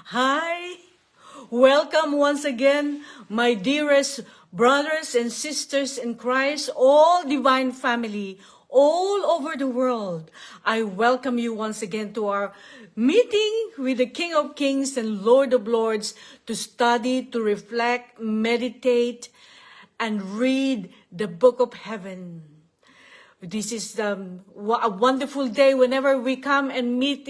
Hi, welcome once again, my dearest brothers and sisters in Christ, all divine family, all over the world. I welcome you once again to our meeting with the King of Kings and Lord of Lords to study, to reflect, meditate, and read the book of heaven. This is a wonderful day whenever we come and meet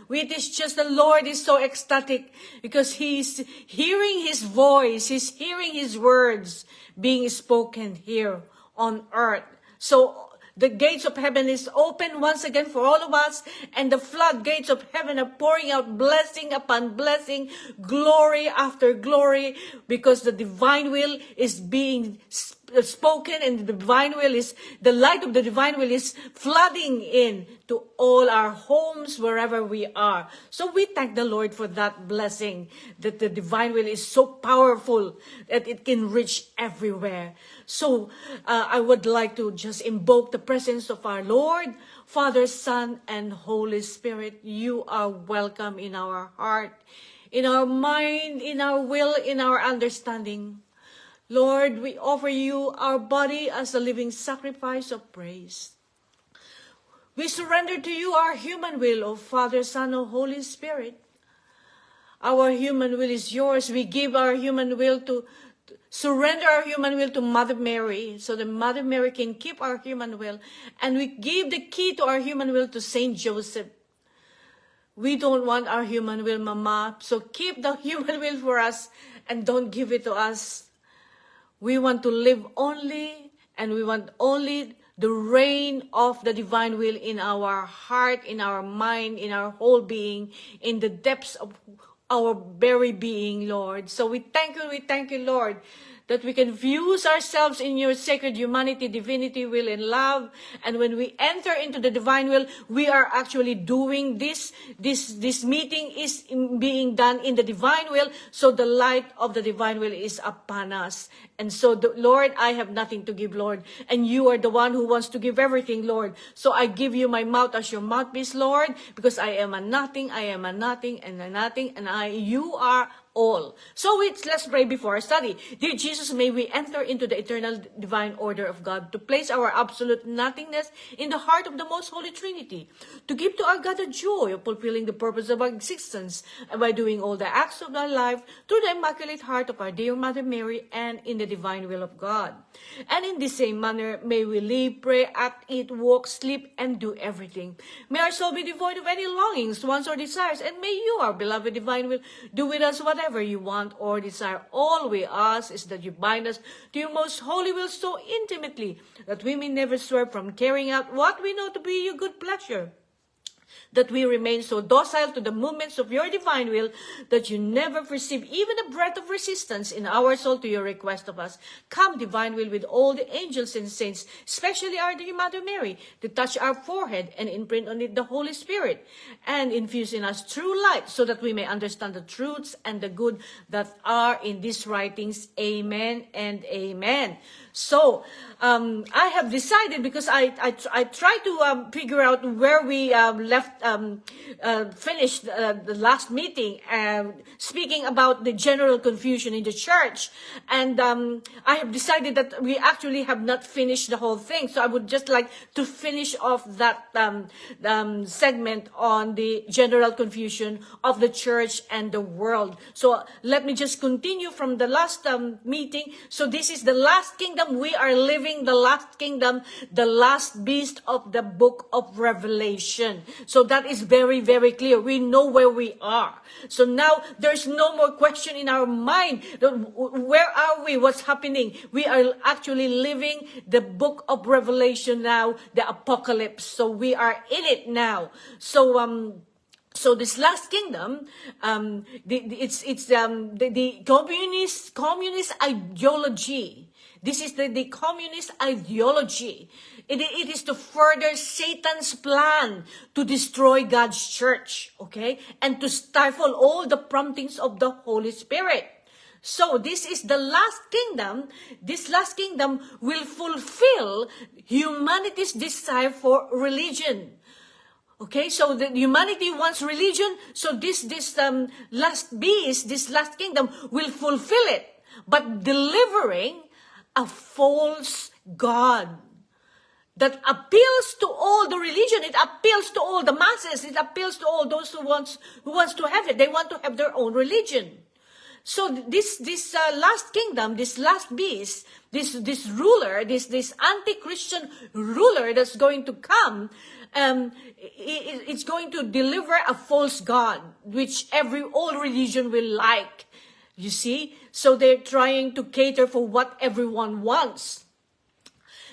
with this. Just the Lord is so ecstatic because He's hearing His voice. He's hearing His words being spoken here on earth. So the gates of heaven is open once again for all of us, and the floodgates of heaven are pouring out blessing upon blessing, glory after glory, because the divine will is being spoken, and the light of the divine will is flooding in to all our homes wherever we are. So we thank the Lord for that blessing, that the divine will is so powerful that it can reach everywhere. So I would like to just invoke the presence of our Lord, Father, Son, and Holy Spirit. You are welcome in our heart, in our mind, in our will, in our understanding. Lord, we offer you our body as a living sacrifice of praise. We surrender to you our human will, O Father, Son, O Holy Spirit. Our human will is yours. We give our human will surrender our human will to Mother Mary, so that Mother Mary can keep our human will. And we give the key to our human will to Saint Joseph. We don't want our human will, Mama, so keep the human will for us and don't give it to us. We want to live only, and we want only the reign of the divine will in our heart, in our mind, in our whole being, in the depths of our very being, Lord. So we thank you, Lord, that we can fuse ourselves in your sacred humanity, divinity, will, and love. And when we enter into the divine will, we are actually doing this. This meeting is being done in the divine will, so the light of the divine will is upon us. And so, Lord, I have nothing to give, Lord. And you are the one who wants to give everything, Lord. So I give you my mouth as your mouthpiece, Lord, because I am a nothing, and you are all. So let's pray before our study. Dear Jesus, may we enter into the eternal divine order of God, to place our absolute nothingness in the heart of the most holy Trinity, to give to our God the joy of fulfilling the purpose of our existence, and by doing all the acts of our life through the immaculate heart of our dear Mother Mary, and in the divine will of God. And in the same manner, may we live, pray, act, eat, walk, sleep, and do everything. May our soul be devoid of any longings, wants, or desires, and may you, our beloved divine will, do with us whatever you want or desire. All we ask is that you bind us to your most holy will so intimately that we may never swerve from carrying out what we know to be your good pleasure, that we remain so docile to the movements of your divine will that you never perceive even a breath of resistance in our soul to your request of us. Come, divine will, with all the angels and saints, especially our dear Mother Mary, to touch our forehead and imprint on it the Holy Spirit, and infuse in us true light, so that we may understand the truths and the good that are in these writings. Amen and amen. So, I have decided, because I tried to figure out where we finished the last meeting, speaking about the general confusion in the church. And I have decided that we actually have not finished the whole thing. So I would just like to finish off that segment on the general confusion of the church and the world. So let me just continue from the last meeting. So this is the last kingdom. We are living the last kingdom, the last beast of the book of Revelation. So that is very, very clear. We know where we are. So now there's no more question in our mind. Where are we? What's happening? We are actually living the book of Revelation now, the apocalypse. So we are in it now. So this last kingdom, the communist ideology. This is the communist ideology. It is to further Satan's plan to destroy God's church, okay? And to stifle all the promptings of the Holy Spirit. So this is the last kingdom. This last kingdom will fulfill humanity's desire for religion. Okay, so the humanity wants religion, so this last beast, this last kingdom will fulfill it, but delivering a false god that appeals to all the religion, it appeals to all the masses, it appeals to all those who wants to have it. They want to have their own religion. So this last kingdom, this last beast, this ruler, this anti-Christian ruler that's going to come, it's going to deliver a false god, which all religion will like. You see? So they're trying to cater for what everyone wants.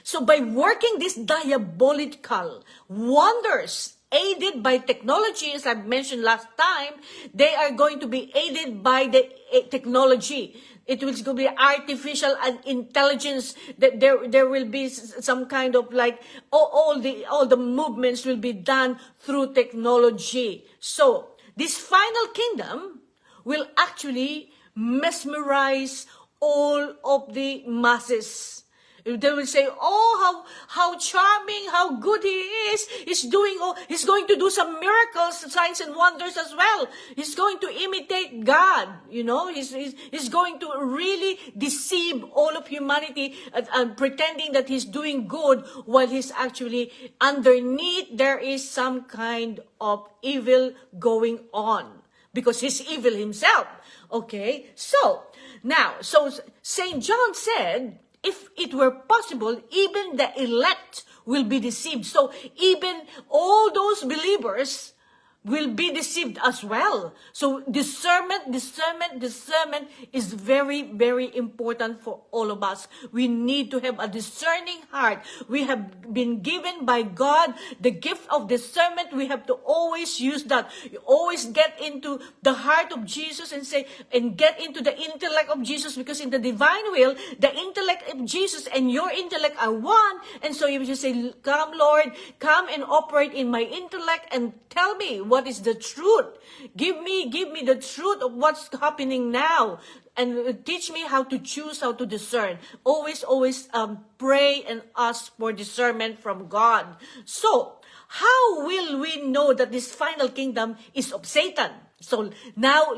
So by working these diabolical wonders, aided by technology, as I mentioned last time, they are going to be aided by the technology. It will be artificial intelligence. That there will be some kind of like all the movements will be done through technology. So this final kingdom will actually mesmerize all of the masses. They will say, oh, how charming, how good he is. He's going to do some miracles, signs and wonders as well. He's going to imitate God, He's going to really deceive all of humanity and pretending that he's doing good while he's actually underneath there is some kind of evil going on because he's evil himself. Okay, so St. John said, if it were possible, even the elect will be deceived. So even all those believers will be deceived as well. So discernment is very, very important for all of us. We need to have a discerning heart. We have been given by God the gift of discernment. We have to always use that. You always get into the heart of Jesus and get into the intellect of Jesus, because in the divine will, the intellect of Jesus and your intellect are one. And so you just say, come Lord, come and operate in my intellect and tell me what is the truth. Give me the truth of what's happening now, and teach me how to choose, how to discern. Always pray and ask for discernment from God. So how will we know that this final kingdom is of Satan? So now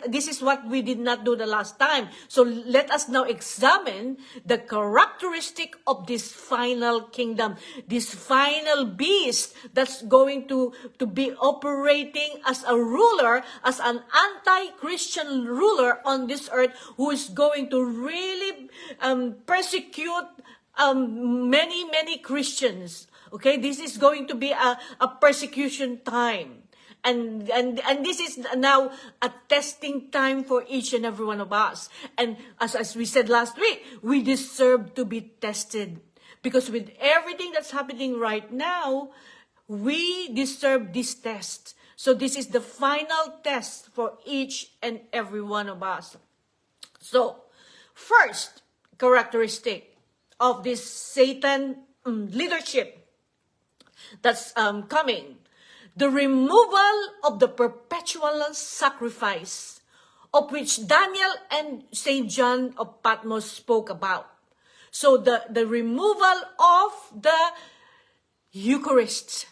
this is what we did not do the last time. So let us now examine the characteristic of this final kingdom, this final beast that's going to be operating as a ruler, as an anti-Christian ruler on this earth, who is going to really persecute many Christians. Okay, this is going to be a persecution time. And this is now a testing time for each and every one of us. And as we said last week, we deserve to be tested. Because with everything that's happening right now, we deserve this test. So this is the final test for each and every one of us. So, first characteristic of this Satan leadership that's coming: the removal of the perpetual sacrifice, of which Daniel and St. John of Patmos spoke about. So the removal of the Eucharist.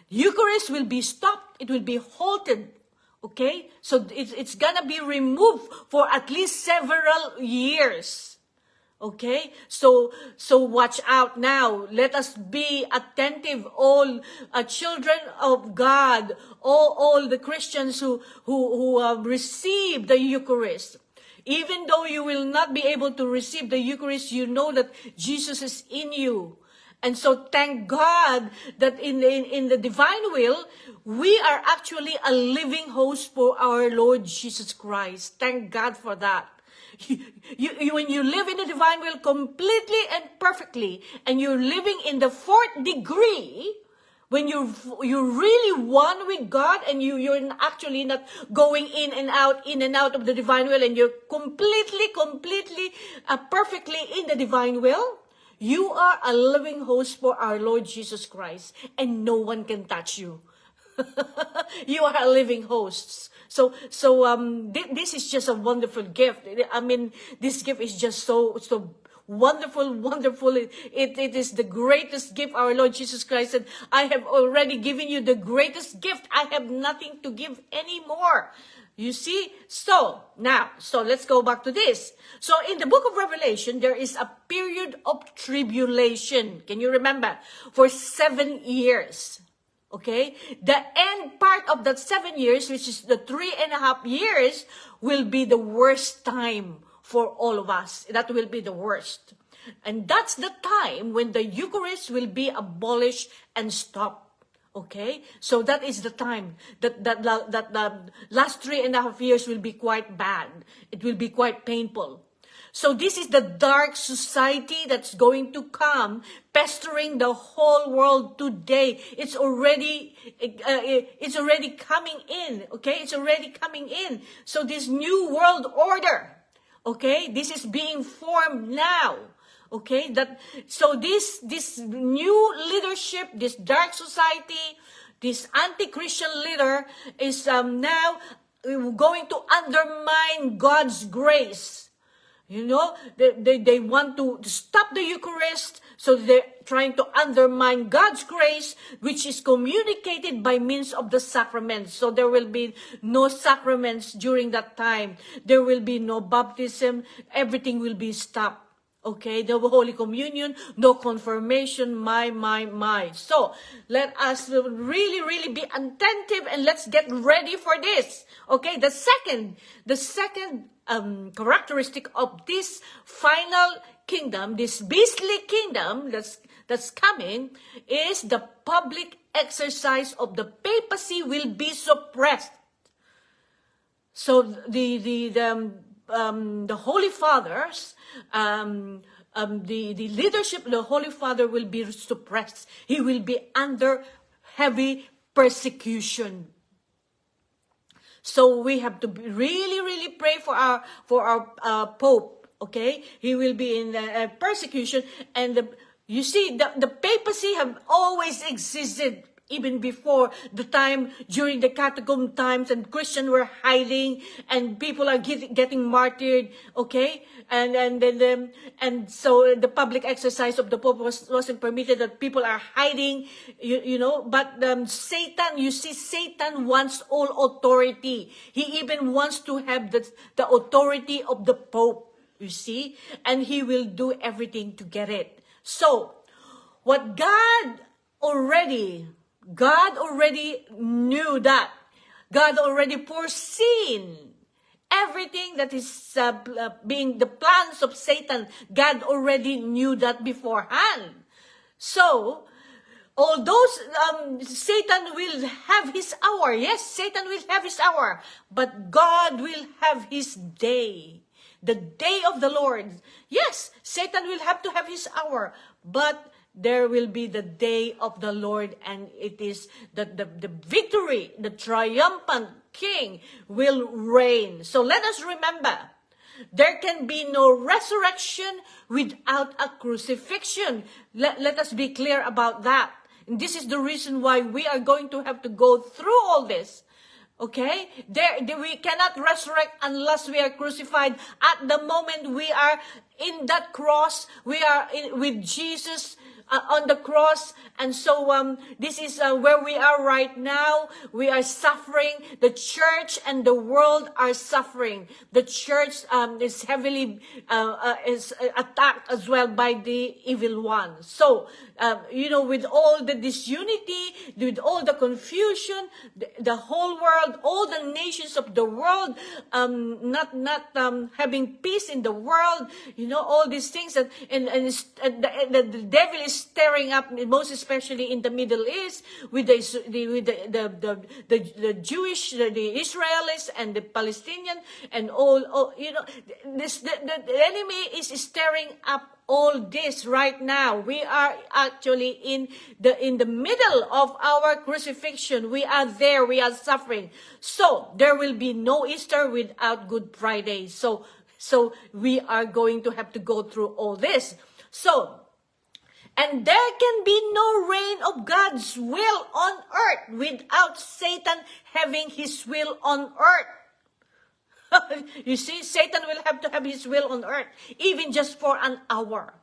Eucharist will be stopped. It will be halted. Okay? So it's gonna be removed for at least several years. Okay, so watch out now. Let us be attentive, all children of God, all the Christians who receive the Eucharist. Even though you will not be able to receive the Eucharist, you know that Jesus is in you. And so thank God that in the divine will, we are actually a living host for our Lord Jesus Christ. Thank God for that. When you live in the divine will completely and perfectly, and you're living in the fourth degree, when you're really one with God, and you're actually not going in and out of the divine will, and you're completely perfectly in the divine will, you are a living host for our Lord Jesus Christ, and no one can touch you. You are a living host. So this is just a wonderful gift. I mean, this gift is just so wonderful, wonderful. It is the greatest gift, our Lord Jesus Christ said, I have already given you the greatest gift. I have nothing to give anymore. You see? So let's go back to this. So in the book of Revelation, there is a period of tribulation. Can you remember? For 7 years. Okay? The end part of that 7 years, which is the 3.5 years, will be the worst time for all of us. That will be the worst. And that's the time when the Eucharist will be abolished and stopped. Okay, so that is the time that the last 3.5 years will be quite bad. It will be quite painful. So this is the dark society that's going to come, pestering the whole world today. It's already coming in. Okay, it's already coming in. So this new world order, okay, this is being formed now. Okay, so this new leadership, this dark society, this anti-Christian leader is now going to undermine God's grace. You know, they want to stop the Eucharist, so they're trying to undermine God's grace, which is communicated by means of the sacraments. So there will be no sacraments during that time. There will be no baptism. Everything will be stopped. Okay, the Holy Communion, no confirmation, my. So, let us really, really be attentive and let's get ready for this. Okay, the second characteristic of this final kingdom, this beastly kingdom that's coming, is the public exercise of the papacy will be suppressed. So the Holy Fathers, the leadership of the Holy Father will be suppressed. He will be under heavy persecution. So we have to really, really pray for our Pope. Okay, he will be in persecution, and you see, the papacy have always existed. Even before the time, during the catacomb times, and Christians were hiding, and people are getting martyred, okay? And so the public exercise of the Pope wasn't permitted, that people are hiding, you know. But Satan, you see, Satan wants all authority. He even wants to have the authority of the Pope, you see? And he will do everything to get it. So, what God already knew that. God already foreseen everything that is being the plans of Satan. God already knew that beforehand. So, although Satan will have his hour, yes, Satan will have his hour, but God will have his day. The day of the Lord. Yes, Satan will have to have his hour, but there will be the day of the Lord, and it is the victory, the triumphant King will reign. So let us remember, there can be no resurrection without a crucifixion. Let us be clear about that. And this is the reason why we are going to have to go through all this. Okay? We cannot resurrect unless we are crucified. At the moment we are in that cross, we are with Jesus on the cross, and so this is where we are right now. We are suffering. The church and the world are suffering. The church is heavily is attacked as well by the evil one. So with all the disunity, with all the confusion, the whole world, all the nations of the world, not having peace in the world, all these things, and the devil is stirring up, most especially in the Middle East, with the Jewish, the Israelis and the Palestinian, and all the enemy is stirring up all this right now. We are actually in the middle of our crucifixion. We are there. We are suffering. So there will be no Easter without Good Friday. So we are going to have to go through all this. And there can be no reign of God's will on earth without Satan having his will on earth. You see, Satan will have to have his will on earth, even just for an hour.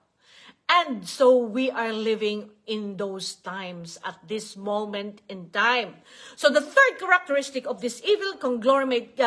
And so we are living in those times at this moment in time. So the third characteristic of this evil conglomerate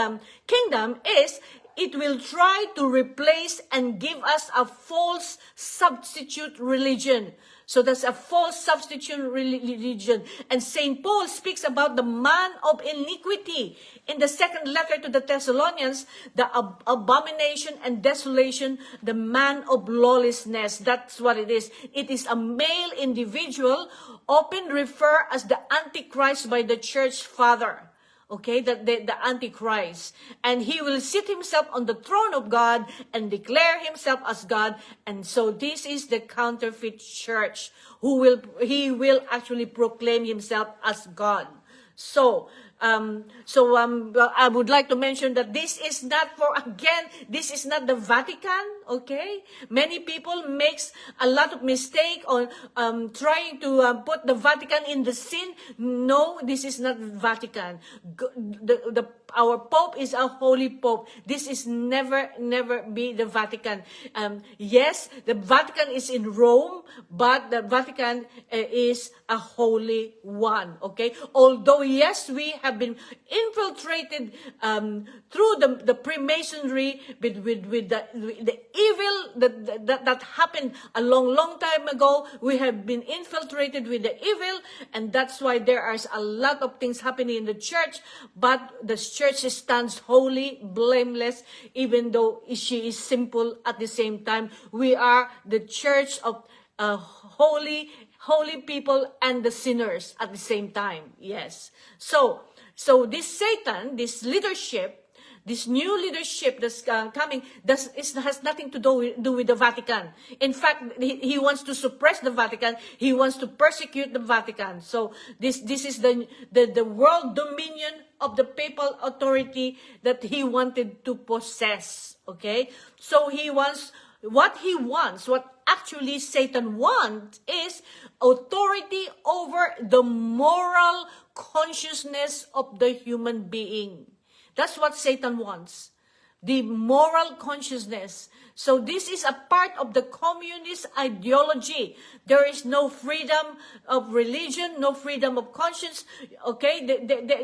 kingdom is it will try to replace and give us a false substitute religion. So that's a false substitute religion. And St. Paul speaks about the man of iniquity. In the second letter to the Thessalonians, the abomination and desolation, the man of lawlessness. That's what it is. It is a male individual, often referred as the Antichrist by the church father. Okay, the Antichrist. And he will sit himself on the throne of God and declare himself as God. And so this is the counterfeit church he will actually proclaim himself as God. So I would like to mention that this is not this is not the Vatican, okay? Many people makes a lot of mistake on trying to put the Vatican in the sin. No, this is not Vatican. Our Pope is a holy Pope. This is never be the Vatican. Yes, the Vatican is in Rome, but the Vatican is a holy one, okay? Although, yes, we have been infiltrated through the Freemasonry with the evil that happened a long time ago. We have been infiltrated with the evil, and that's why there are a lot of things happening in the church, but the church stands holy, blameless, even though she is simple at the same time. We are the church of holy people and the sinners at the same time. Yes. So this Satan, this leadership, this new leadership that's coming, has nothing to do with the Vatican. In fact, he wants to suppress the Vatican. He wants to persecute the Vatican. So this is the world dominion of the papal authority that he wanted to possess. Okay? So what actually Satan wants is authority over the moral consciousness of the human being. That's what Satan wants. The moral consciousness. So this is a part of the communist ideology. There is no freedom of religion, no freedom of conscience. Okay?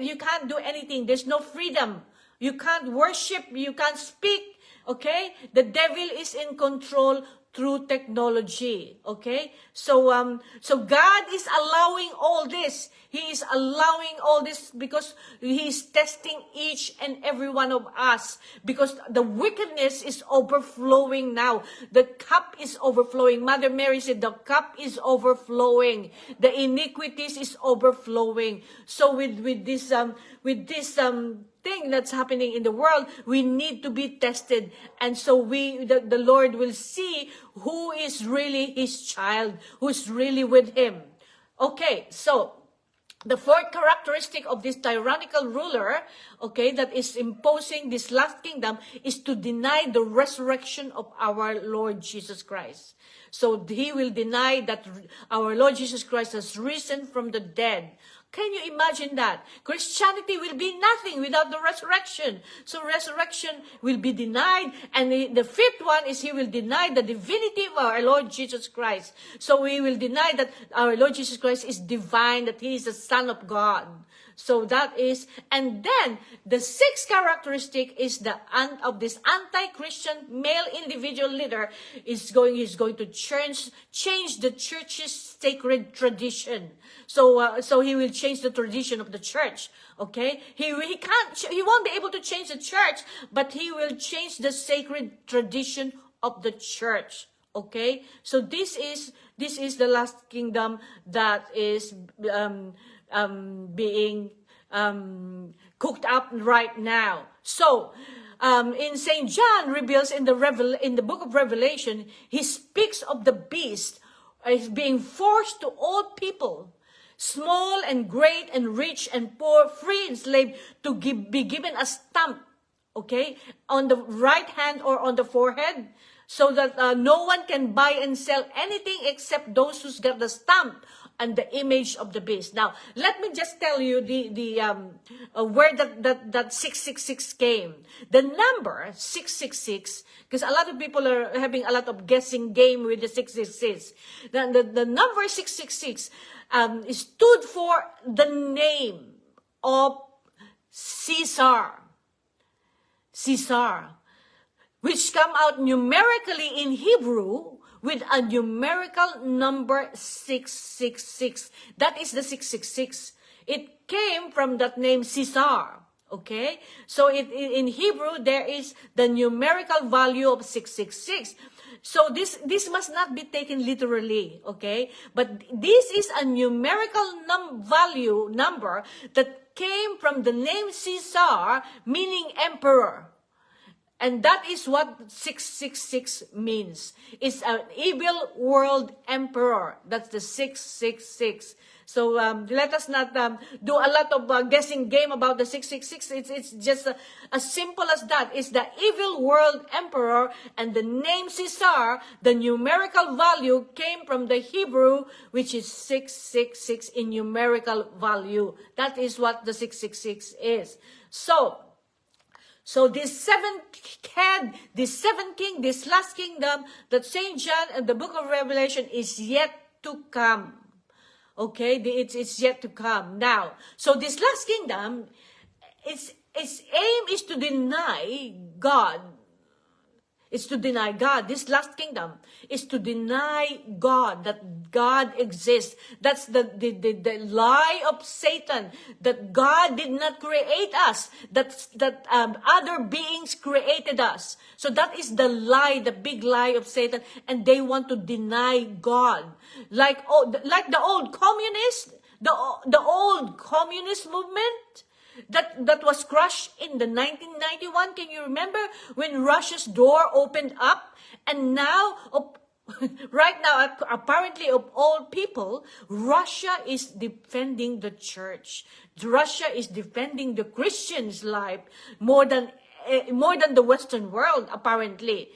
You can't do anything. There's no freedom. You can't worship. You can't speak. Okay? The devil is in control through technology. Okay? So God is allowing all this. He is allowing all this because He is testing each and every one of us. Because the wickedness is overflowing now. The cup is overflowing. Mother Mary said the cup is overflowing. The iniquities is overflowing. So with this thing that's happening in the world, we need to be tested. And so the Lord will see who is really His child, who is really with Him. Okay, so the fourth characteristic of this tyrannical ruler, okay, that is imposing this last kingdom is to deny the resurrection of our Lord Jesus Christ. So he will deny that our Lord Jesus Christ has risen from the dead. Can you imagine that? Christianity will be nothing without the resurrection. So resurrection will be denied. And the fifth one is he will deny the divinity of our Lord Jesus Christ. So he will deny that our Lord Jesus Christ is divine, that he is the Son of God. So that is, and then the sixth characteristic is of this anti-Christian male individual leader is going to change the church's sacred tradition. So he will change the tradition of the church. Okay, he won't be able to change the church, but he will change the sacred tradition of the church. Okay, so this is the last kingdom that is being cooked up right now. So in St. John reveals in the book of Revelation, he speaks of the beast as being forced to all people, small and great and rich and poor, free and slave, to be given a stamp, okay, on the right hand or on the forehead. so that no one can buy and sell anything except those who's got the stamp and the image of the beast. Now, let me just tell you where that 666 came. The number 666, because a lot of people are having a lot of guessing game with the 666. The number 666 stood for the name of Caesar, which come out numerically in Hebrew with a numerical number 666. That is the 666. It came from that name Caesar. Okay? So in Hebrew, there is the numerical value of 666. So this must not be taken literally, okay? But this is a numerical number that came from the name Caesar, meaning emperor. And that is what 666 means. It's an evil world emperor. That's the 666. So let us not do a lot of guessing game about the 666. It's just as simple as that. It's the evil world emperor, and the name Caesar, the numerical value came from the Hebrew, which is 666 in numerical value. That is what the 666 is. So this seventh head, this seventh king, this last kingdom that St. John and the book of Revelation is yet to come. Okay, it's yet to come. Now, so this last kingdom, its aim is to deny God. It's to deny God. This last kingdom is to deny God, that God exists. That's the lie of Satan, that God did not create us, that other beings created us. So that is the lie, the big lie of Satan, and they want to deny God. Like the old communist, the old communist movement, that was crushed in the 1991. Can you remember when Russia's door opened up? And now, right now, apparently of all people, Russia is defending the church. Russia is defending the Christian's life more than the Western world, apparently.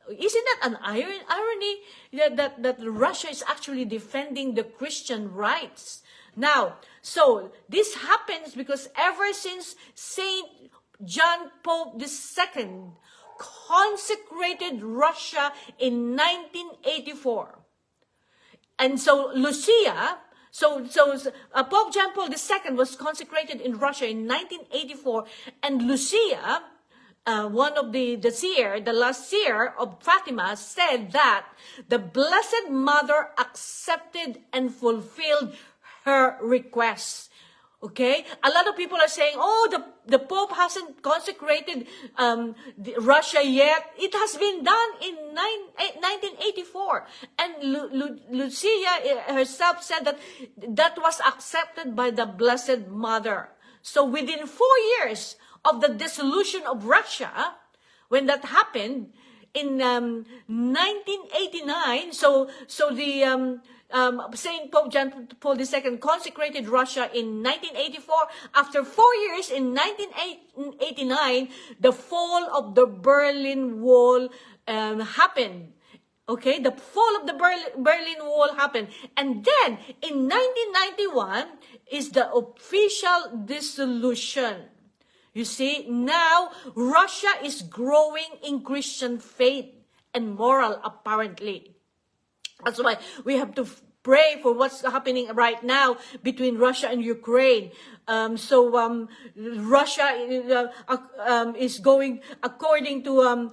Isn't that an irony that Russia is actually defending the Christian rights? Now, so this happens because ever since St. John Pope II consecrated Russia in 1984, and so Lucia, Pope John Paul II was consecrated in Russia in 1984, and Lucia, one of the last seer of Fatima, said that the Blessed Mother accepted and fulfilled her requests. Okay? A lot of people are saying, the Pope hasn't consecrated Russia yet. It has been done in 1984. And Lucia herself said that was accepted by the Blessed Mother. So within 4 years of the dissolution of Russia, when that happened in 1989, St. Pope John Paul II consecrated Russia in 1984. After 4 years, in 1989, the fall of the Berlin Wall happened. Okay, the fall of the Berlin Wall happened. And then, in 1991, is the official dissolution. You see, now Russia is growing in Christian faith and moral, apparently. That's why we have to pray for what's happening right now between Russia and Ukraine. Russia is going according to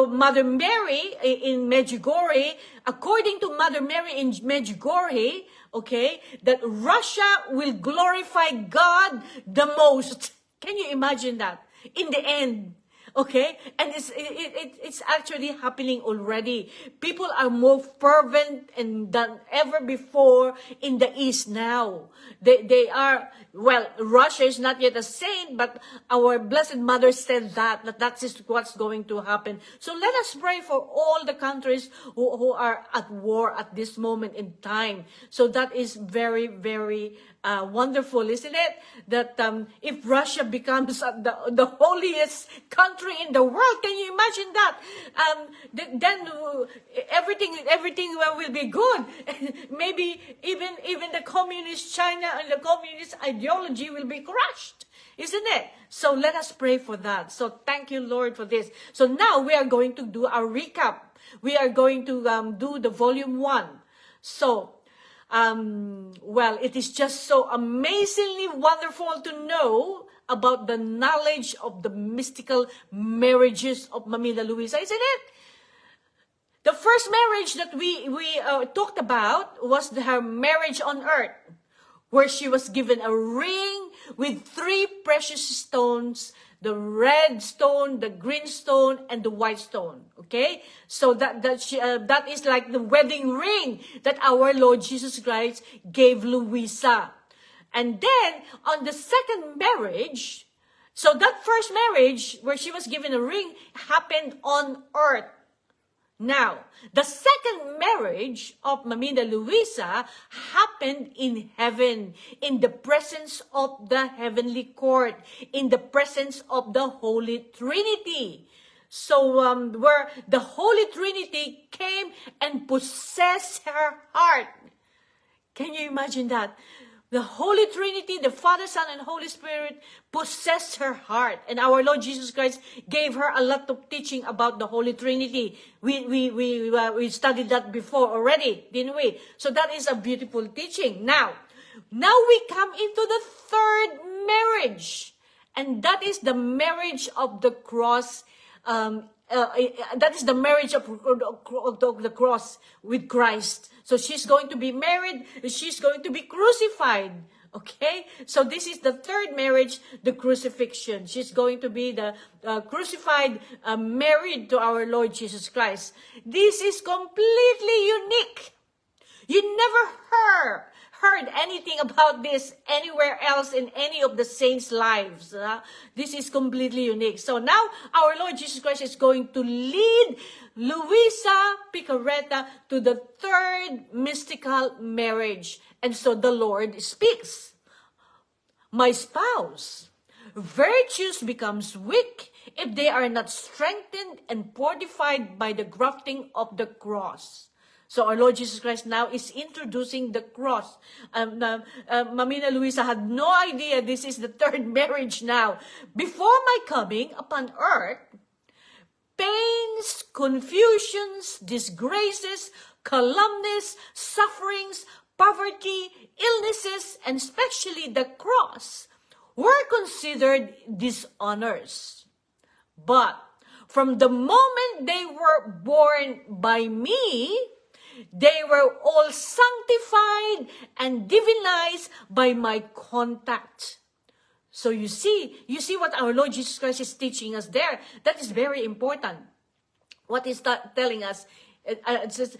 Mother Mary in Medjugorje. According to Mother Mary in Medjugorje, okay, that Russia will glorify God the most. Can you imagine that? In the end. Okay? And it's actually happening already. People are more fervent than ever before in the East now. They are, well, Russia is not yet a saint, but our Blessed Mother said that is what's going to happen. So let us pray for all the countries who are at war at this moment in time. So that is very, very wonderful, isn't it? That if Russia becomes the holiest country in the world, can you imagine that? Then everything will be good. Maybe even the communist China and the communist ideology will be crushed. Isn't it? So let us pray for that. So thank you, Lord, for this. So now we are going to do our recap. We are going to do the volume 1. So, well, it is just so amazingly wonderful to know about the knowledge of the mystical marriages of Mamina Luisa, isn't it? The first marriage that we talked about was her marriage on earth, where she was given a ring with 3 precious stones, the red stone, the green stone, and the white stone. Okay? So that is like the wedding ring that our Lord Jesus Christ gave Luisa. And then, on the second marriage, so that first marriage, where she was given a ring, happened on earth. Now, the second marriage of Mamina Luisa happened in heaven, in the presence of the heavenly court, in the presence of the Holy Trinity. So, where the Holy Trinity came and possessed her heart. Can you imagine that? The Holy Trinity, the Father, Son, and Holy Spirit possessed her heart. And our Lord Jesus Christ gave her a lot of teaching about the Holy Trinity. We studied that before already, didn't we? So that is a beautiful teaching. Now we come into the third marriage. And that is the marriage of the cross. That is the marriage of the cross with Christ. So she's going to be married, she's going to be crucified. Okay? So this is the third marriage, the crucifixion. She's going to be the crucified, married to our Lord Jesus Christ. This is completely unique. You never heard anything about this anywhere else in any of the saints' lives. This is completely unique. So now our Lord Jesus Christ is going to lead Luisa Picarreta to the third mystical marriage. And so the Lord speaks. My spouse, virtues becomes weak if they are not strengthened and fortified by the grafting of the cross. So our Lord Jesus Christ now is introducing the cross. Mamina Luisa had no idea this is the third marriage now. Before my coming upon earth, pains, confusions, disgraces, calumnies, sufferings, poverty, illnesses, and especially the cross were considered dishonors. But from the moment they were born by me, they were all sanctified and divinized by my contact. So you see what our Lord Jesus Christ is teaching us there. That is very important. What is that telling us? It's just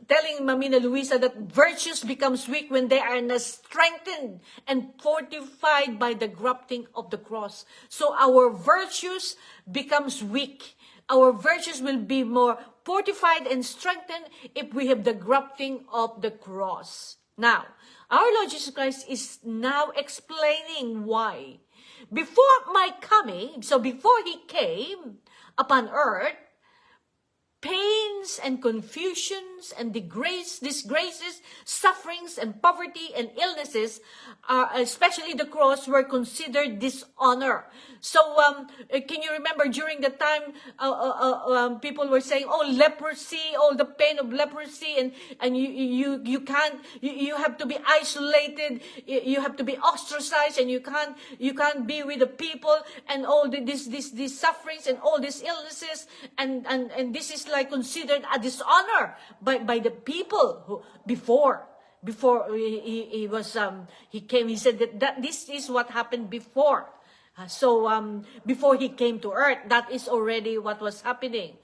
telling Mamina Luisa that virtues becomes weak when they are not strengthened and fortified by the grafting of the cross. So our virtues becomes weak. Our virtues will be more fortified and strengthened if we have the grafting of the cross. Now, our Lord Jesus Christ is now explaining why. Before my coming, so before He came upon earth, pains and confusions and disgraces, sufferings and poverty and illnesses, especially the cross, were considered dishonor. So, can you remember during the time people were saying, "Oh, leprosy, oh, the pain of leprosy, and you can't, you have to be isolated, you have to be ostracized, and you can't be with the people, and all these sufferings and all these illnesses, and this is like considered a dishonor by the people who before he came. He said that this is what happened before. So before He came to earth, that is already what was happening.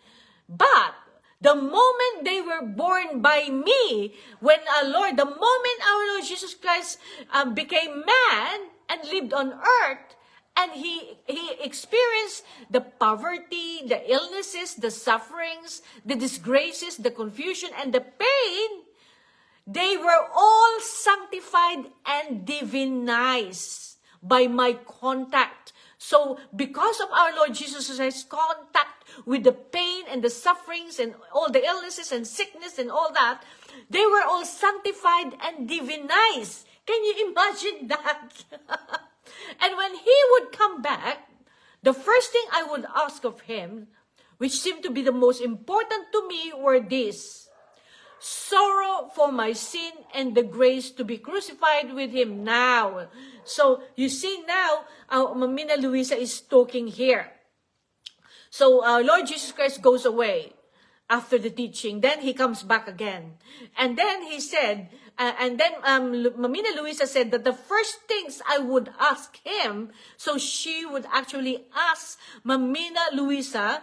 But the moment they were born by me, the moment our Lord Jesus Christ became man and lived on earth, and he experienced the poverty, the illnesses, the sufferings, the disgraces, the confusion, and the pain, They were all sanctified and divinized by my contact. So because of our Lord Jesus Christ's contact with the pain and the sufferings and all the illnesses and sickness and all that, they were all sanctified and divinized. Can you imagine that? And when he would come back, the first thing I would ask of him, which seemed to be the most important to me, were this: sorrow for my sin and the grace to be crucified with him now. So you see now, Mamina Luisa is talking here. So Lord Jesus Christ goes away after the teaching. Then he comes back again. And then he said, Mamina Luisa said that the first things I would ask him, so she would actually ask Mamina Luisa,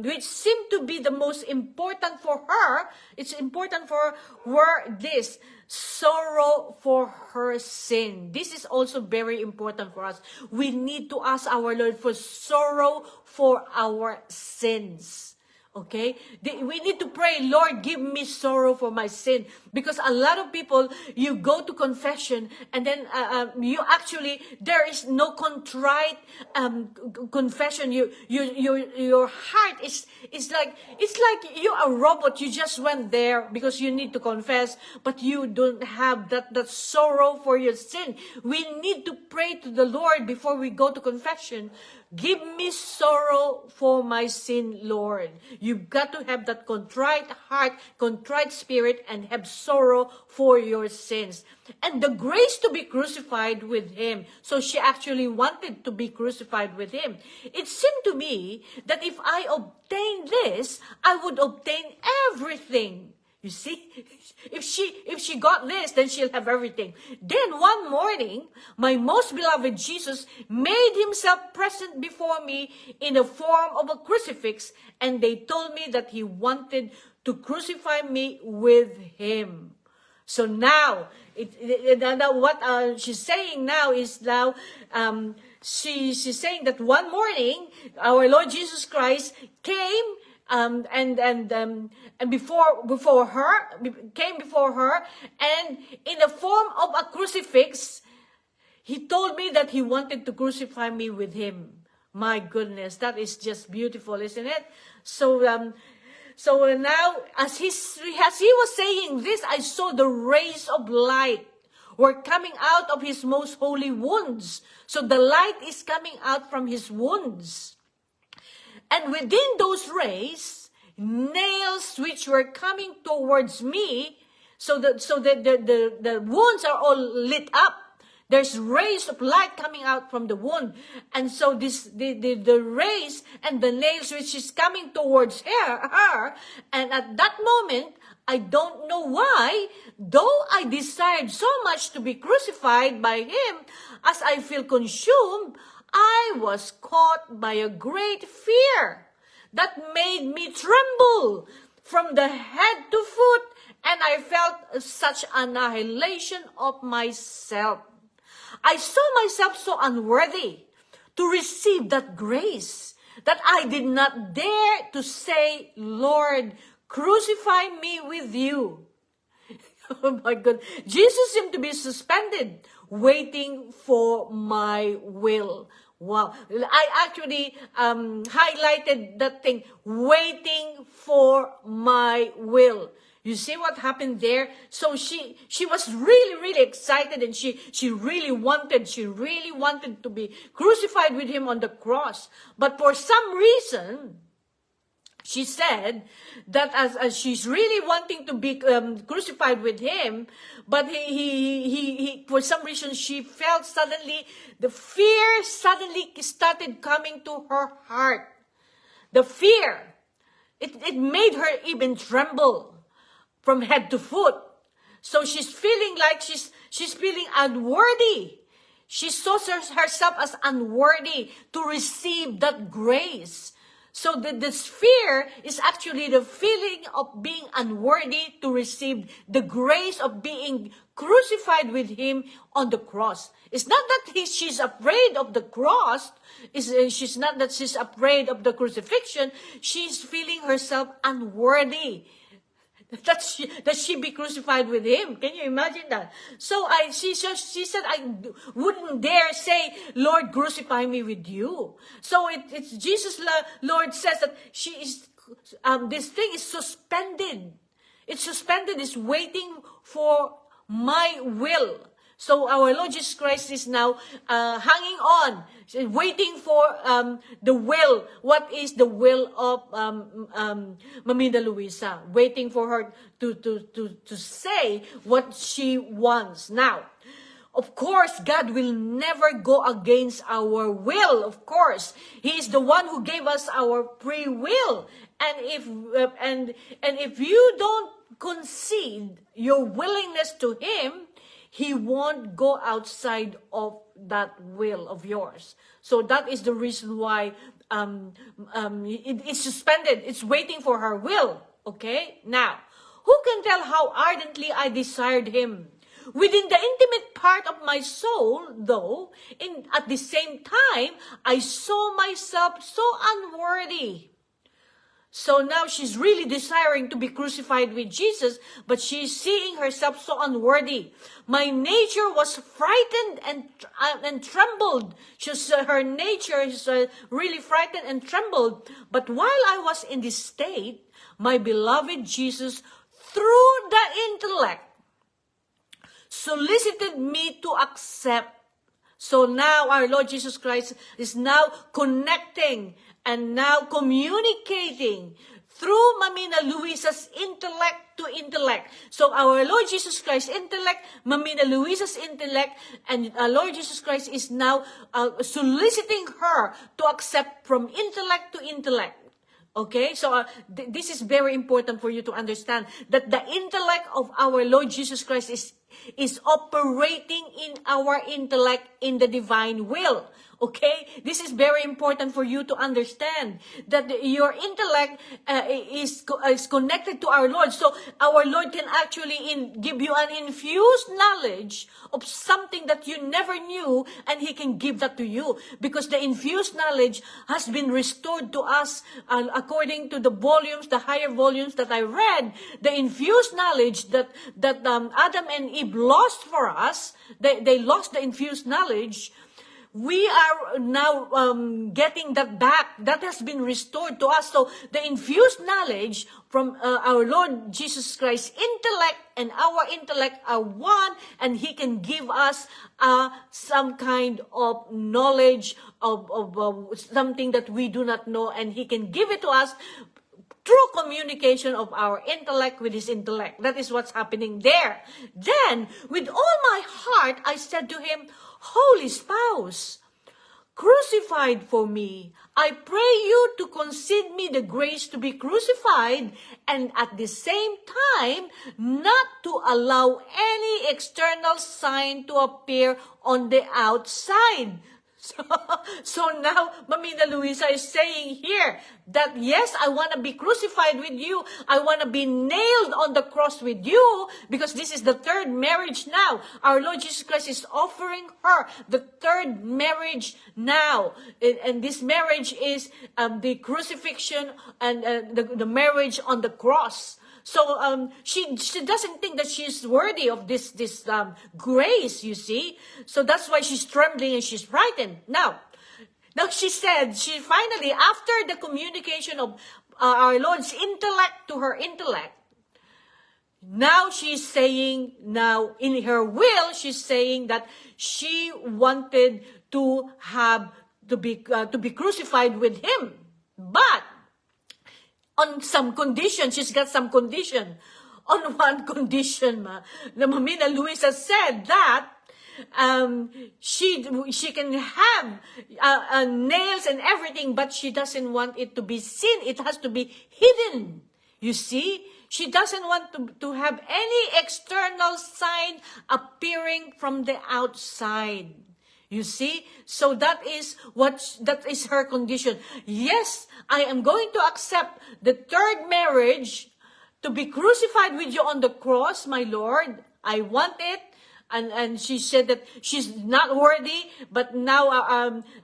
which seemed to be the most important for her. It's important for her, this sorrow for her sin. This is also very important for us. We need to ask our Lord for sorrow for our sins. Okay? We need to pray, Lord, give me sorrow for my sin. Because a lot of people, you go to confession and then you actually, there is no contrite confession. Your heart is like, it's like you're a robot. You just went there because you need to confess, but you don't have that sorrow for your sin. We need to pray to the Lord before we go to confession. Give me sorrow for my sin, Lord. You've got to have that contrite heart, contrite spirit, and have sorrow for your sins. And the grace to be crucified with him. So she actually wanted to be crucified with him. It seemed to me that if I obtain this, I would obtain everything. You see, if she got this, then she'll have everything. Then one morning, my most beloved Jesus made himself present before me in the form of a crucifix, and they told me that he wanted to crucify me with him. So now, what she's saying now is now, she's saying that one morning, our Lord Jesus Christ came and before her, came before her, and in the form of a crucifix, he told me that he wanted to crucify me with him. My goodness, that is just beautiful, isn't it? So now, as he was saying this, I saw the rays of light were coming out of his most holy wounds. So the light is coming out from his wounds. And within those rays, nails which were coming towards me, so the wounds are all lit up. There's rays of light coming out from the wound. And so the rays and the nails which is coming towards her, and at that moment, I don't know why, though I desired so much to be crucified by him, as I feel consumed, I was caught by a great fear that made me tremble from the head to foot, and I felt such annihilation of myself. I saw myself so unworthy to receive that grace that I did not dare to say, Lord, crucify me with you. Oh my God. Jesus seemed to be suspended, waiting for my will. Wow. I actually highlighted that thing, waiting for my will. You see what happened there? So she was really excited, and she really wanted to be crucified with him on the cross. But for some reason, she said that as she's really wanting to be crucified with him, but he for some reason she felt suddenly, the fear suddenly started coming to her heart. The fear, it made her even tremble from head to foot. So she's feeling like she's feeling unworthy. She saw herself as unworthy to receive that grace. So this fear is actually the feeling of being unworthy to receive the grace of being crucified with him on the cross. It's not that she's afraid of the cross. She's not that she's afraid of the crucifixion. She's feeling herself unworthy. that she be crucified with him. Can you imagine that? So she said, I wouldn't dare say, Lord, crucify me with you. So it's Jesus, Lord says that she is, this thing is suspended. It's suspended, it's waiting for my will. So our Lord Jesus Christ is now hanging on, waiting for the will. What is the will of Mamina Luisa? Waiting for her to say what she wants. Now, of course, God will never go against our will. Of course, He is the one who gave us our free will. And if you don't concede your willingness to Him, He won't go outside of that will of yours. So that is the reason why it's suspended. It's waiting for her will. Okay? Now, who can tell how ardently I desired Him? Within the intimate part of my soul, though, at the same time, I saw myself so unworthy. So now she's really desiring to be crucified with Jesus, but she's seeing herself so unworthy. My nature was frightened and trembled. Her nature is really frightened and trembled. But while I was in this state, my beloved Jesus, through the intellect, solicited me to accept. So now our Lord Jesus Christ is now connecting and now communicating through Mamina Luisa's intellect to intellect. So our Lord Jesus Christ's intellect, Mamina Luisa's intellect, and our Lord Jesus Christ is now soliciting her to accept from intellect to intellect. Okay, so this is very important for you to understand that the intellect of our Lord Jesus Christ is operating in our intellect in the divine will. Okay, this is very important for you to understand that your intellect is connected to our Lord. So our Lord can actually give you an infused knowledge of something that you never knew, and He can give that to you because the infused knowledge has been restored to us according to the volumes, the higher volumes that I read. The infused knowledge that Adam and Eve lost for us, they lost the infused knowledge. We are now getting that back. That has been restored to us. So the infused knowledge from our Lord Jesus Christ's intellect and our intellect are one, and He can give us some kind of knowledge of something that we do not know, and He can give it to us through communication of our intellect with His intellect. That is what's happening there. Then, with all my heart, I said to Him, Holy Spouse, crucified for me, I pray you to concede me the grace to be crucified, and at the same time, not to allow any external sign to appear on the outside. So now, Mamina Luisa is saying here that yes, I want to be crucified with you. I want to be nailed on the cross with you, because this is the third marriage now. Our Lord Jesus Christ is offering her the third marriage now. And this marriage is the crucifixion and the marriage on the cross. So she doesn't think that she's worthy of this grace, you see. So that's why she's trembling and she's frightened. Now she said, she finally, after the communication of our Lord's intellect to her intellect, now she's saying, now in her will, she's saying that she wanted to be crucified with Him. But on some condition, she's got some condition. On one condition, Mamina Luisa said that she can have nails and everything, but she doesn't want it to be seen. It has to be hidden. You see? She doesn't want to have any external sign appearing from the outside. You see? So that is her condition. Yes, I am going to accept the third marriage to be crucified with you on the cross, my Lord. I want it. and she said that she's not worthy, but now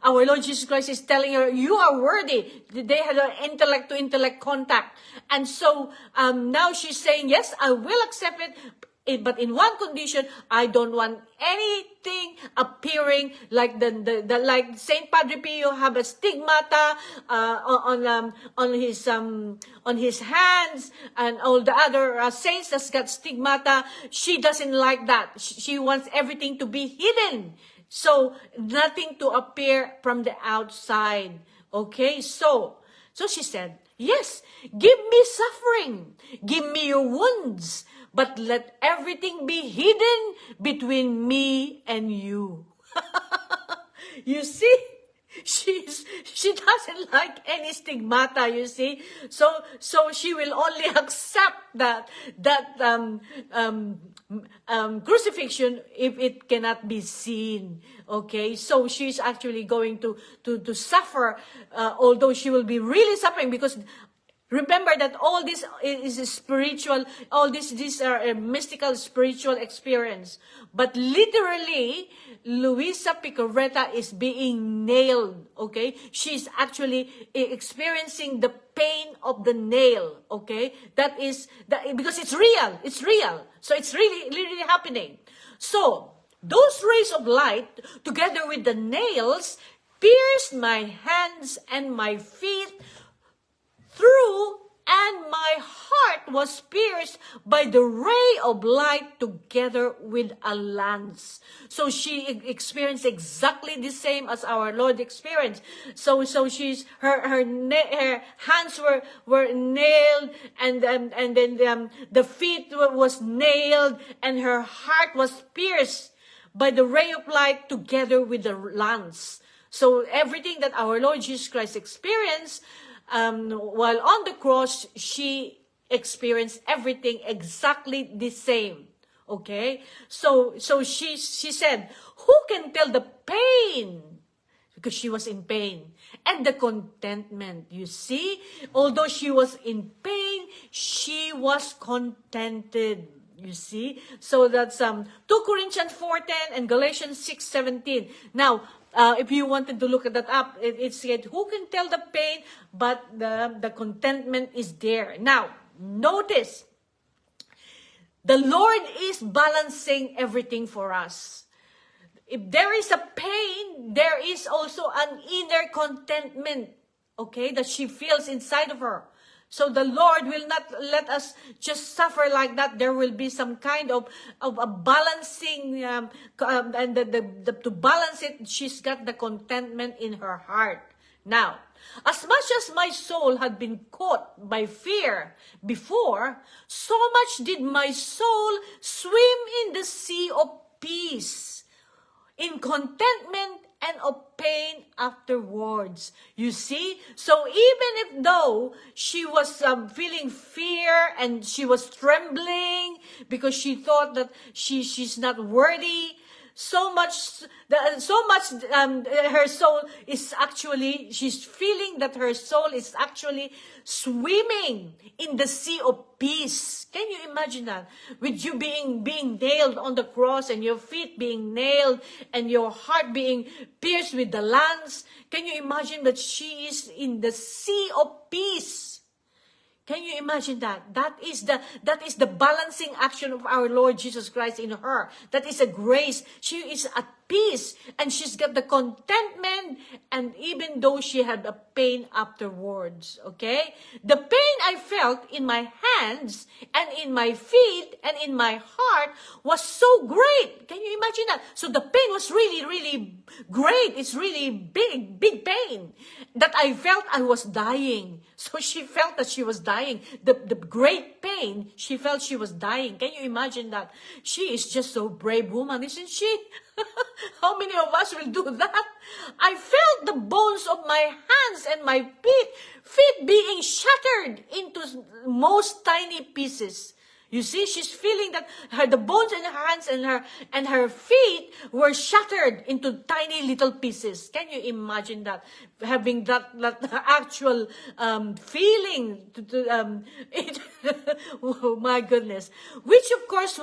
our Lord Jesus Christ is telling her, you are worthy. They had an intellect to intellect contact. And so now she's saying, yes, I will accept it. But in one condition, I don't want anything appearing like the like Saint Padre Pio have a stigmata on his hands, and all the other saints that's got stigmata. She doesn't like that. She wants everything to be hidden, so nothing to appear from the outside. Okay, so she said, yes, give me suffering, give me your wounds, but let everything be hidden between me and you. You see, she doesn't like any stigmata, you see. So she will only accept that crucifixion if it cannot be seen. Okay, so she's actually going to suffer, although she will be really suffering, because remember that all this is a spiritual, all these are a mystical spiritual experience. But literally, Luisa Piccarreta is being nailed, okay? She's actually experiencing the pain of the nail, okay? That is, because it's real. So it's really happening. So, those rays of light, together with the nails, pierced my hands and my feet through, and my heart was pierced by the ray of light together with a lance. So she experienced exactly the same as our Lord experienced. So she's her hands were nailed, and then the feet was nailed, and her heart was pierced by the ray of light together with the lance. So everything that our Lord Jesus Christ experienced, while on the cross, she experienced everything exactly the same. Okay? So she said, who can tell the pain? Because she was in pain. And the contentment, you see? Although she was in pain, she was contented. You see? So that's 2 Corinthians 4:10 and Galatians 6:17. Now, if you wanted to look at that up, it said, who can tell the pain? But the contentment is there. Now, notice, the Lord is balancing everything for us. If there is a pain, there is also an inner contentment, okay, that she feels inside of her. So the Lord will not let us just suffer like that. There will be some kind of a balancing, and to balance it, she's got the contentment in her heart. Now, as much as my soul had been caught by fear before, so much did my soul swim in the sea of peace, in contentment and of pain afterwards. You see? So even if though she was feeling fear and she was trembling because she thought that she's not worthy, so much her soul is actually, she's feeling that her soul is actually swimming in the sea of peace. Can you imagine that? With you being nailed on the cross, and your feet being nailed, and your heart being pierced with the lance. Can you imagine that she is in the sea of peace? Can you imagine that? That is the balancing action of our Lord Jesus Christ in her. That is a grace. She is at peace, and she's got the contentment, and even though she had a pain afterwards, okay? The pain I felt in my hands and in my feet and in my heart was so great. Can you imagine that? So the pain was really, really great. It's really big pain that I felt I was dying. So she felt that she was dying. The great pain, she felt she was dying. Can you imagine that? She is just so brave woman, isn't she? How many of us will do that? I felt the bones of my hands and my feet being shattered into most tiny pieces. You see, she's feeling that the bones in her hands and her feet were shattered into tiny little pieces. Can you imagine that? Having that actual feeling. Oh my goodness. Which of course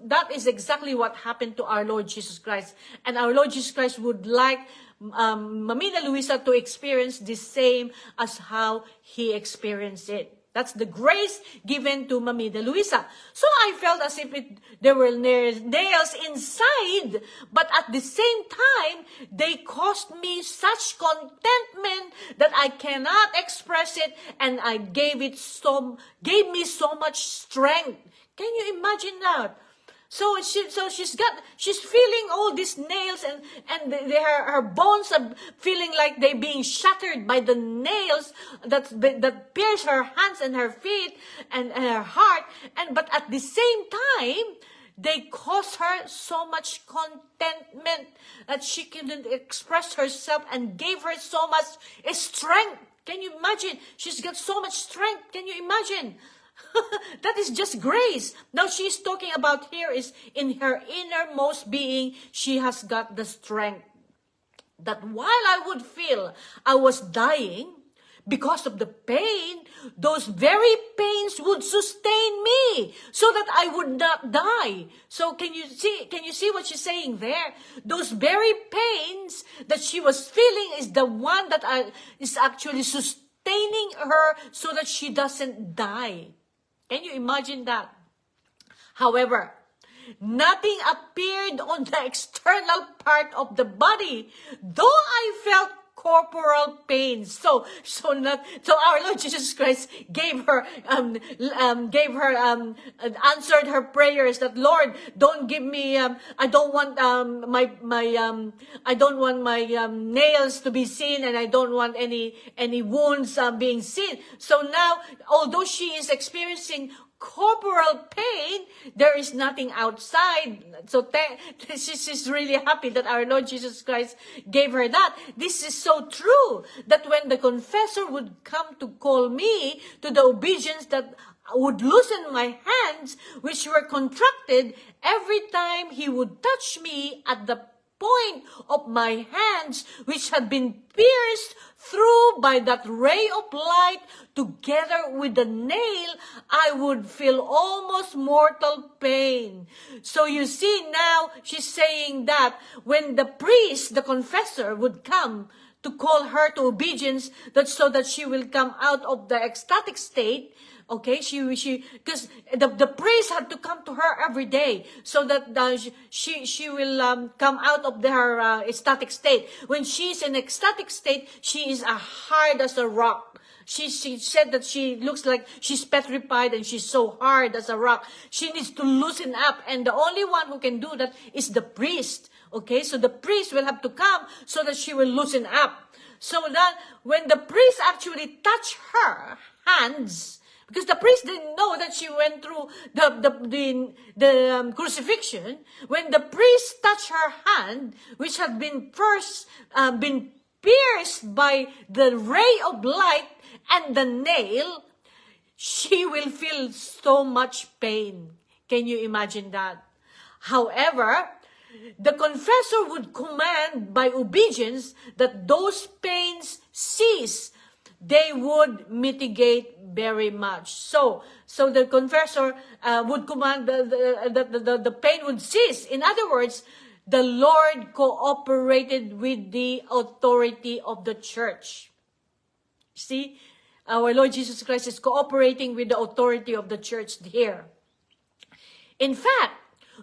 that is exactly what happened to our Lord Jesus Christ. And our Lord Jesus Christ would like Mamina Luisa to experience the same as how he experienced it. That's the grace given to Mamina Luisa. So I felt as if there were nails inside, but at the same time, they caused me such contentment that I cannot express it, and I gave me so much strength. Can you imagine that? So she's feeling all these nails, and her bones are feeling like they're being shattered by the nails that pierce her hands and her feet and her heart. But at the same time, they cause her so much contentment that she couldn't express herself, and gave her so much strength. Can you imagine? She's got so much strength. Can you imagine? That is just grace. Now she's talking about here is in her innermost being, she has got the strength that while I would feel I was dying because of the pain, those very pains would sustain me so that I would not die. So can you see what she's saying there? Those very pains that she was feeling is the one that is actually sustaining her so that she doesn't die. Can you imagine that? However, nothing appeared on the external part of the body, though I felt corporal pains. So our Lord Jesus Christ answered her prayers that, Lord, don't give me, I don't want my nails to be seen, and I don't want any wounds being seen. So now, although she is experiencing corporal pain, there is nothing outside. So she's really happy that our Lord Jesus Christ gave her that. This is so true that when the confessor would come to call me to the obedience that would loosen my hands, which were contracted, every time he would touch me at the point of my hands, which had been pierced through by that ray of light together with the nail, I would feel almost mortal pain. So you see now, she's saying that when the priest, the confessor, would come to call her to obedience, so that she will come out of the ecstatic state. Okay, because the priest had to come to her every day so that she will come out of her ecstatic state. When she's in ecstatic state, she is hard as a rock. She said that she looks like she's petrified and she's so hard as a rock. She needs to loosen up, and the only one who can do that is the priest. Okay, so the priest will have to come so that she will loosen up. So that when the priest actually touched her hands, because the priest didn't know that she went through the crucifixion. When the priest touched her hand, which had been first been pierced by the ray of light and the nail, she will feel so much pain. Can you imagine that? However, the confessor would command by obedience that those pains cease. They would mitigate very much. So the confessor would command the pain would cease. In other words, the Lord cooperated with the authority of the church. See, our Lord Jesus Christ is cooperating with the authority of the church here. In fact,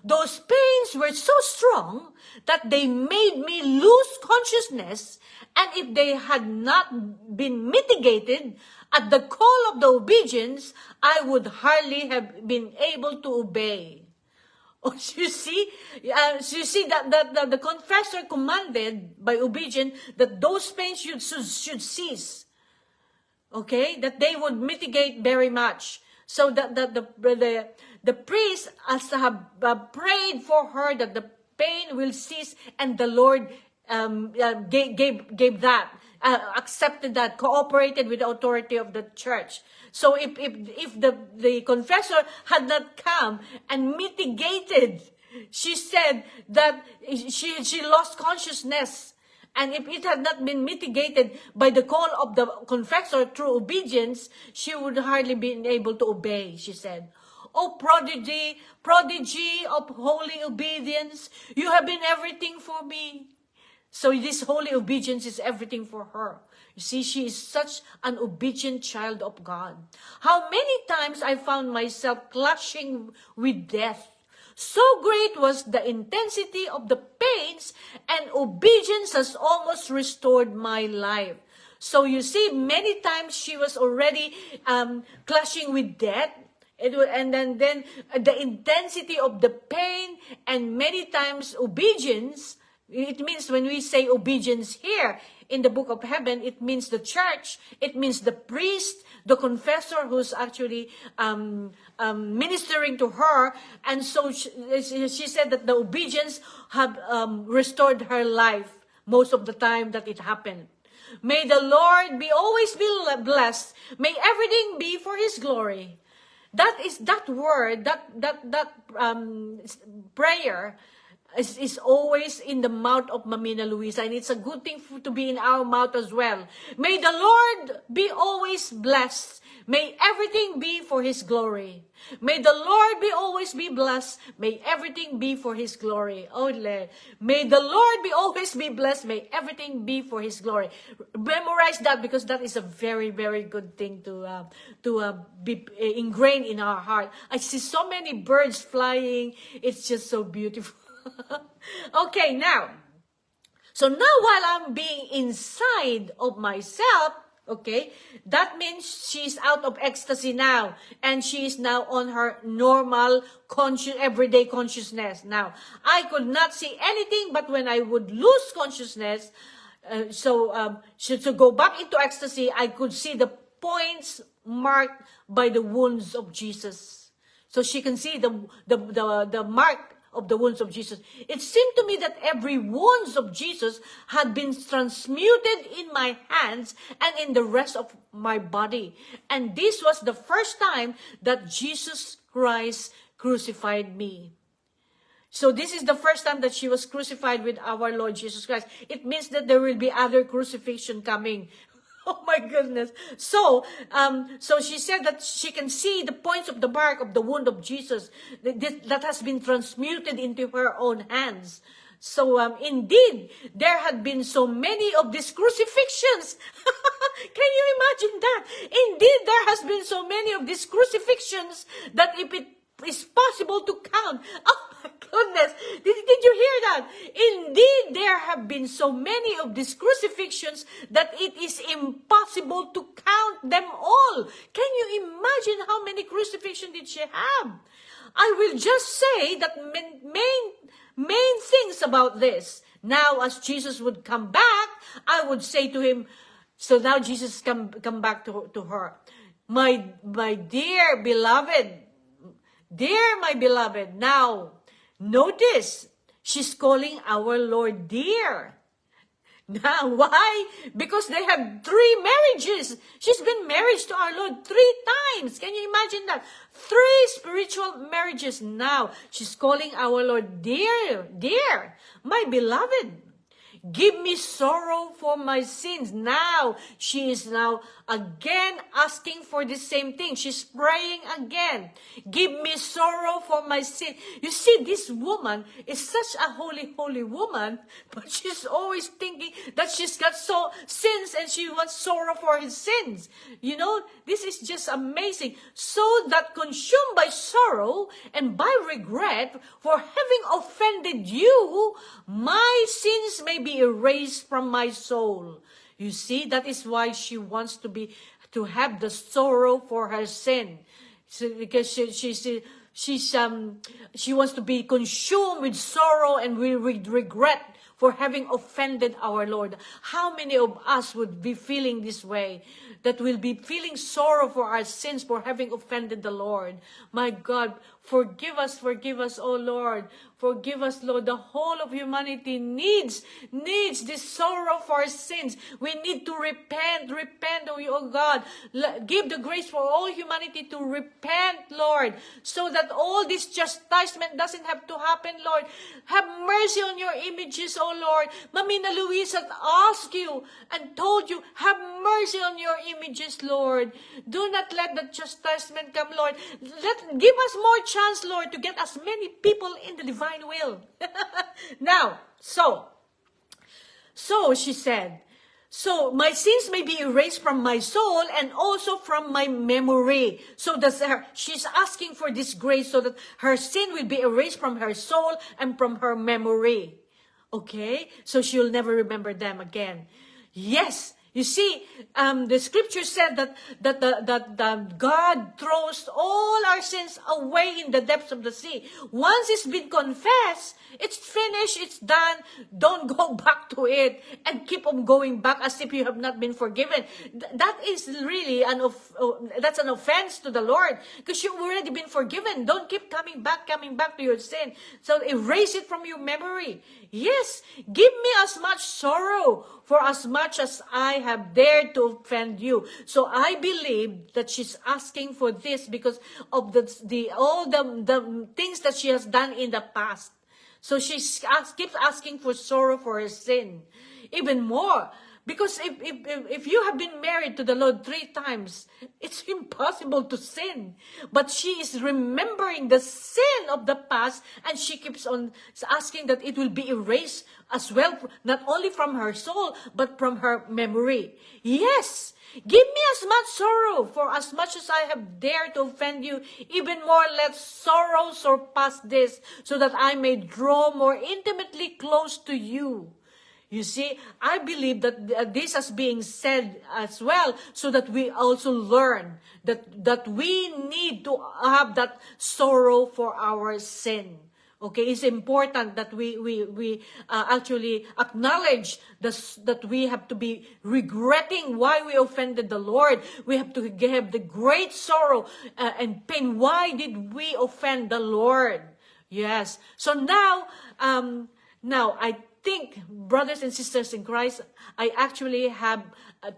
those pains were so strong that they made me lose consciousness, and if they had not been mitigated at the call of the obedience, I would hardly have been able to obey. Oh, you see that the confessor commanded by obedience that those pains should cease. Okay, that they would mitigate very much. So that the priest has to have prayed for her that the pain will cease, and the Lord gave that, accepted that, cooperated with the authority of the church. So if the confessor had not come and mitigated, she said that she lost consciousness, And if it had not been mitigated by the call of the confessor through obedience, she would hardly been able to obey, she said. Oh, prodigy of holy obedience, you have been everything for me. So this holy obedience is everything for her. You see, she is such an obedient child of God. How many times I found myself clashing with death. So great was the intensity of the pains, and obedience has almost restored my life. So you see, many times she was already clashing with death. And then the intensity of the pain, and many times obedience. It means, when we say obedience here in the book of heaven, it means the church, it means the priest, the confessor who's actually ministering to her. And so she said that the obedience have restored her life most of the time that it happened. May the Lord always be blessed. May everything be for His glory. That is that word, that prayer is always in the mouth of Mamina Luisa, and it's a good thing to be in our mouth as well. May the Lord be always blessed. May everything be for His glory. May the Lord always be blessed. May everything be for His glory. Ole. May the Lord always be blessed. May everything be for His glory. Memorize that, because that is a very, very good thing to be ingrained in our heart. I see so many birds flying. It's just so beautiful. Okay, now. So now, while I'm being inside of myself, okay, that means she's out of ecstasy now, and she is now on her normal, everyday consciousness. Now, I could not see anything, but when I would lose consciousness, to go back into ecstasy, I could see the points marked by the wounds of Jesus. So she can see the mark of the wounds of Jesus. It seemed to me that every wounds of Jesus had been transmuted in my hands and in the rest of my body. And this was the first time that Jesus Christ crucified me. So this is the first time that she was crucified with our Lord Jesus Christ. It means that there will be other crucifixion coming. Oh my goodness. So she said that she can see the points of the mark of the wound of Jesus that has been transmuted into her own hands. So indeed, there had been so many of these crucifixions. Can you imagine that? Indeed, there has been so many of these crucifixions that if it is possible to count. Oh my goodness. Did you hear that? Indeed, there have been so many of these crucifixions that it is impossible to count them all. Can you imagine how many crucifixions did she have? I will just say that main things about this. Now, as Jesus would come back, I would say to him, so now Jesus come back to her. My dear beloved, dear my beloved, now, notice, she's calling our Lord dear. Now, why? Because they have 3 marriages. She's been married to our Lord 3 times. Can you imagine that? 3 spiritual marriages now. She's calling our Lord dear, dear, my beloved. Give me sorrow for my sins. Now, she is now again asking for the same thing. She's praying again. Give me sorrow for my sin. You see, this woman is such a holy, holy woman, but she's always thinking that she's got sins and she wants sorrow for his sins. You know, this is just amazing. So that consumed by sorrow and by regret for having offended you, my sins may be erased from my soul. You see, that is why she wants to have the sorrow for her sin. So, because she wants to be consumed with sorrow and with regret for having offended our Lord. How many of us would be feeling this way? That will be feeling sorrow for our sins for having offended the Lord. My God, Forgive us, oh Lord. Forgive us, Lord. The whole of humanity needs this sorrow for our sins. We need to repent, oh God. Give the grace for all humanity to repent, Lord, so that all this chastisement doesn't have to happen, Lord. Have mercy on your images, oh Lord. Mamina Luisa asked you and told you, have mercy on your images, Lord. Do not let the chastisement come, Lord. Give us more chance, Lord, to get as many people in the divine will. Now, so she said, so my sins may be erased from my soul and also from my memory. So she's asking for this grace so that her sin will be erased from her soul and from her memory. Okay? So she'll never remember them again. Yes. You see, the scripture said that God throws all our sins away in the depths of the sea. Once it's been confessed, it's finished, it's done. Don't go back to it and keep on going back as if you have not been forgiven. That is really that's an offense to the Lord, because you've already been forgiven. Don't keep coming back to your sin. So erase it from your memory. Yes, give me as much sorrow for as much as I have dared to offend you. So I believe that she's asking for this because of all the things that she has done in the past. So she keeps asking for sorrow for her sin. Even more. Because if you have been married to the Lord 3 times, it's impossible to sin. But she is remembering the sin of the past, and she keeps on asking that it will be erased as well, not only from her soul, but from her memory. Yes, give me as much sorrow, for as much as I have dared to offend you, even more let sorrow surpass this, so that I may draw more intimately close to you. You see, I believe that this is being said as well, so that we also learn that we need to have that sorrow for our sin. Okay, it's important that we actually acknowledge that we have to be regretting why we offended the Lord. We have to have the great sorrow and pain. Why did we offend the Lord? Yes. So now I think, brothers and sisters in Christ, I actually have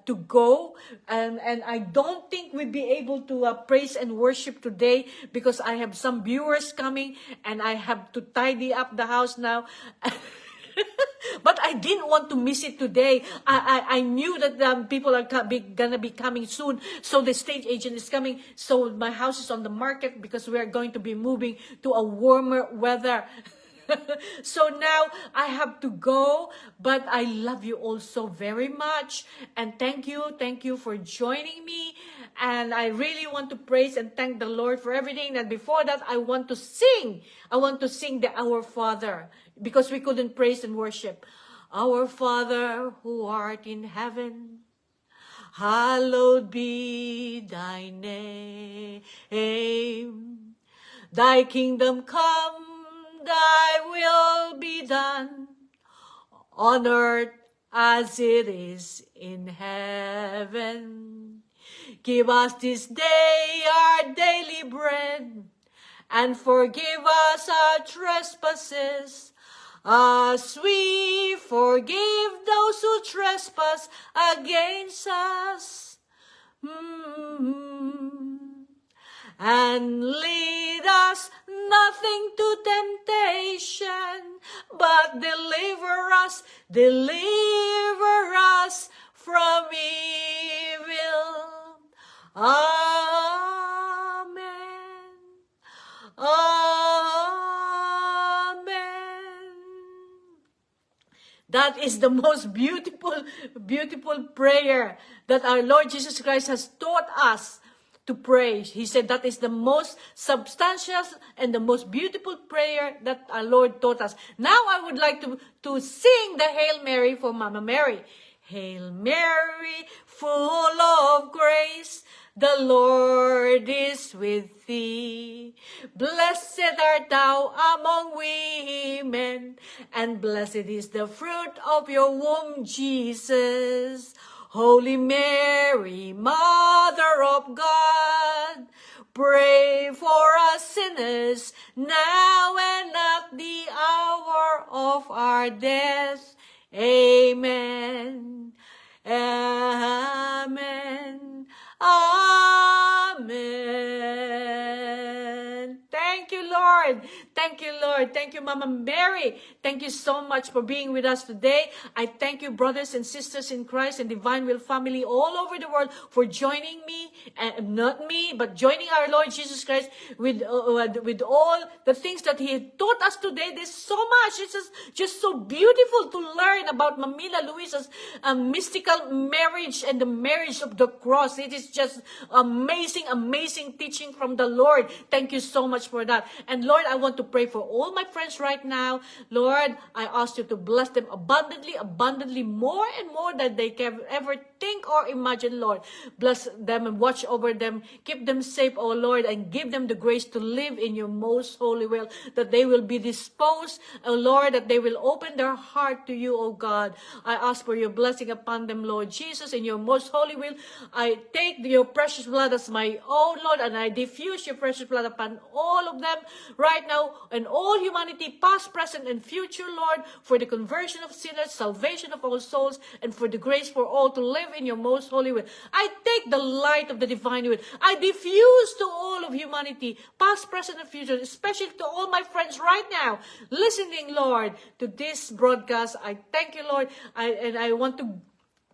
to go, and I don't think we'll be able to praise and worship today because I have some viewers coming and I have to tidy up the house now. But I didn't want to miss it today. I knew that people are gonna be coming soon, so the stage agent is coming. So my house is on the market because we are going to be moving to a warmer weather. So now I have to go, but I love you all so very much, and thank you for joining me. And I really want to praise and thank the Lord for everything. And before that, I want to sing the Our Father, because we couldn't praise and worship. Our Father who art in heaven, hallowed be thy name. Thy kingdom come, thy will be done, on earth as it is in heaven. Give us this day our daily bread, and forgive us our trespasses, as we forgive those who trespass against us. And lead us nothing to temptation, but deliver us from evil. Amen. Amen. That is the most beautiful prayer that our Lord Jesus Christ has taught us to pray. He said that is the most substantial and the most beautiful prayer that our Lord taught us. Now I would like to sing the Hail Mary for Mama Mary. Hail Mary, full of grace, the Lord is with thee. Blessed art thou among women, and blessed is the fruit of your womb, Jesus. Holy Mary, Mother of God, Pray for us sinners, now and at the hour of our death. Amen. Amen. Amen. Thank you, Lord. Thank you, Lord. Thank you, Mama Mary. Thank you so much for being with us today. I thank you, brothers and sisters in Christ and Divine Will family all over the world, for joining me, and not me, but joining our Lord Jesus Christ with all the things that He taught us today. There's so much. It's just so beautiful to learn about Mamila Luisa's mystical marriage and the marriage of the cross. It is just amazing, amazing teaching from the Lord. Thank you so much for that. And Lord, I want to pray for all my friends right now. Lord, I ask you to bless them abundantly, abundantly, more and more than they can ever think or imagine, Lord. Bless them and watch over them. Keep them safe, oh Lord, and give them the grace to live in your most holy will, that they will be disposed, oh Lord, that they will open their heart to you, oh God. I ask for your blessing upon them, Lord Jesus, in your most holy will. I take your precious blood as my own, Lord, and I diffuse your precious blood upon all of them right now, and all humanity, past, present, and future, Lord, for the conversion of sinners, salvation of all souls, and for the grace for all to live in your most holy will. I take the light of the divine will. I diffuse to all of humanity, past, present, and future, especially to all my friends right now, listening, Lord, to this broadcast. I thank you, Lord, and I want to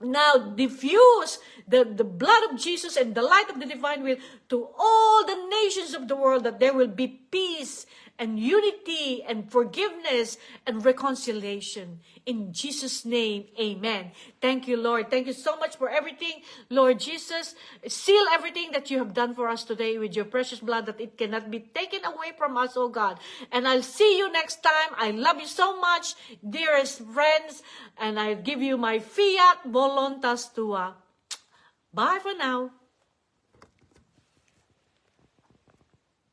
now diffuse the blood of Jesus and the light of the divine will to all the nations of the world, that there will be peace and unity and forgiveness and reconciliation. In Jesus' name, amen. Thank you, Lord. Thank you so much for everything, Lord Jesus. Seal everything that you have done for us today with your precious blood, that it cannot be taken away from us, oh God. And I'll see you next time. I love you so much, dearest friends. And I give you my fiat voluntas tua. Bye for now.